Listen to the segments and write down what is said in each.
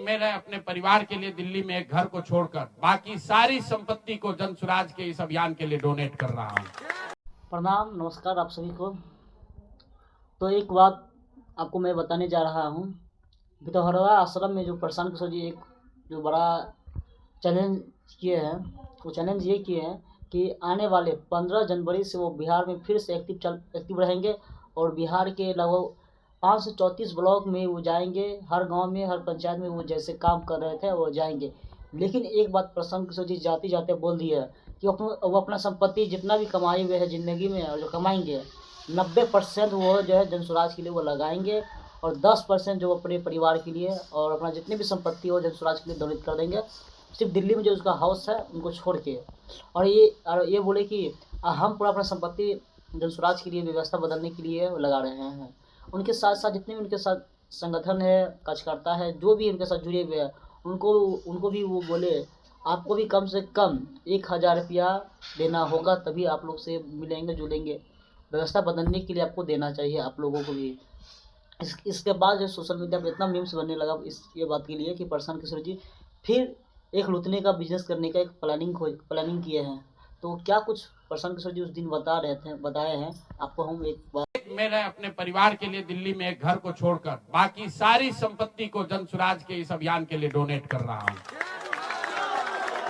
मैंने अपने परिवार के लिए दिल्ली में एक घर को छोड़कर बाकी सारी संपत्ति को जन स्वराज के इस अभियान के लिए डोनेट कर रहा हूँ। प्रणाम, नमस्कार आप सभी को। तो एक बात आपको मैं बताने जा रहा हूँ। भितौहरवा आश्रम में जो प्रशांत किशोर जी एक जो बड़ा चैलेंज किए हैं, वो चैलेंज ये किए हैं कि आने वाले 15 जनवरी से वो बिहार में फिर से एक्टिव रहेंगे और बिहार के लगभग 534 ब्लॉक में वो जाएंगे। हर गांव में, हर पंचायत में वो जैसे काम कर रहे थे वो जाएंगे। लेकिन एक बात प्रशांत किशोर जी जाते जाते बोल दिया कि वो अपना संपत्ति जितना भी कमाए हुए है ज़िंदगी में और जो कमाएंगे 90% वो जो है जन स्वराज के लिए वो लगाएंगे और 10% जो अपने परिवार के लिए और अपना जितनी भी संपत्ति हो जन स्वराज के लिए डोनेट कर देंगे। सिर्फ दिल्ली में जो उसका हाउस है उनको छोड़ के। और ये बोले कि हम पूरा अपना संपत्ति जन स्वराज के लिए व्यवस्था बदलने के लिए लगा रहे हैं। उनके साथ साथ जितने भी उनके साथ संगठन है, कार्यकर्ता है, जो भी उनके साथ जुड़े हुए हैं, उनको भी वो बोले आपको भी कम से कम 1000 रुपया देना होगा, तभी आप लोग से मिलेंगे जुलेंगे। व्यवस्था बदलने के लिए आपको देना चाहिए आप लोगों को भी। इसके बाद जो सोशल मीडिया पर इतना मीम्स बनने लगा ये बात के लिए कि प्रशांत किशोर जी फिर एक लुटने का बिजनेस करने का एक प्लानिंग किए हैं। तो क्या कुछ प्रशांत किशोर जी उस दिन बताए हैं आपको हम एक बात। मैंने अपने परिवार के लिए दिल्ली में एक घर को छोड़कर बाकी सारी संपत्ति को जन स्वराज के इस अभियान के लिए डोनेट कर रहा हूँ।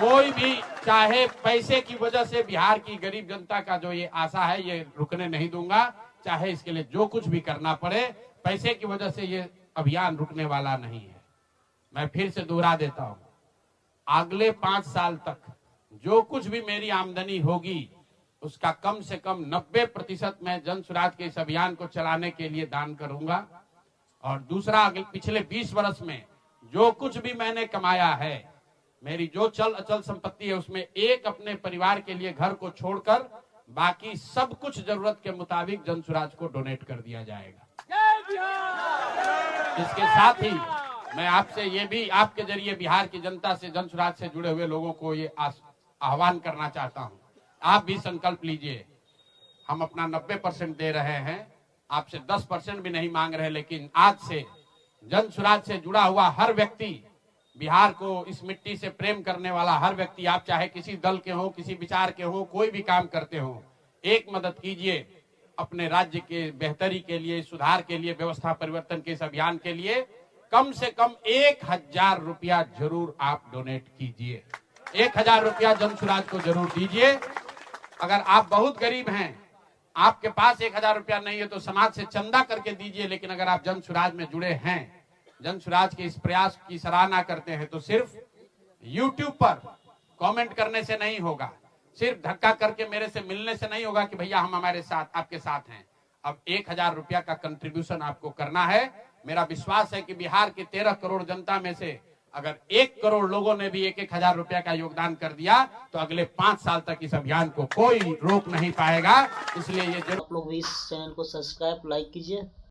कोई भी चाहे पैसे की वजह से बिहार की गरीब जनता का जो ये आशा है ये रुकने नहीं दूंगा। चाहे इसके लिए जो कुछ भी करना पड़े, पैसे की वजह से ये अभियान रुकने वाला नहीं है। मैं फिर से दोहरा देता हूँ, अगले 5 साल तक जो कुछ भी मेरी आमदनी होगी उसका कम से कम 90% मैं जन स्वराज के इस अभियान को चलाने के लिए दान करूंगा। और दूसरा, अगले पिछले 20 वर्ष में जो कुछ भी मैंने कमाया है, मेरी जो चल अचल संपत्ति है, उसमें एक अपने परिवार के लिए घर को छोड़कर बाकी सब कुछ जरूरत के मुताबिक जन स्वराज को डोनेट कर दिया जाएगा। इसके साथ ही मैं आपसे ये भी आपके जरिए बिहार की जनता से, जन स्वराज से जुड़े हुए लोगों को ये आह्वान करना चाहता हूं, आप भी संकल्प लीजिए। हम अपना 90% दे रहे हैं, आपसे 10% भी नहीं मांग रहे, लेकिन आज से जन स्वराज से जुड़ा हुआ हर व्यक्ति, बिहार को इस मिट्टी से प्रेम करने वाला हर व्यक्ति, आप चाहे किसी दल के हो, किसी विचार के हो, कोई भी काम करते हो, एक मदद कीजिए अपने राज्य के बेहतरी के लिए, सुधार के लिए, व्यवस्था परिवर्तन के इस अभियान के लिए। कम से कम 1000 रुपया जरूर आप डोनेट कीजिए। 1000 रुपया जन स्वराज को जरूर दीजिए। अगर आप बहुत गरीब हैं, आपके पास 1000 रुपया नहीं है, तो समाज से चंदा करके दीजिए। लेकिन अगर आप जन स्वराज में जुड़े हैं, जन स्वराज के इस प्रयास की सराहना करते हैं, तो सिर्फ YouTube पर कमेंट करने से नहीं होगा, सिर्फ धक्का करके मेरे से मिलने से नहीं होगा कि भैया हम हमारे साथ, आपके साथ हैं। अब 1000 रुपया का कंट्रीब्यूशन आपको करना है। मेरा विश्वास है कि बिहार की 13 करोड़ जनता में से अगर 1 करोड़ लोगों ने भी 1-1000 रुपया का योगदान कर दिया, तो अगले 5 साल तक इस अभियान को कोई रोक नहीं पाएगा। इसलिए ये आप लोग भी इस चैनल को सब्सक्राइब, लाइक कीजिए।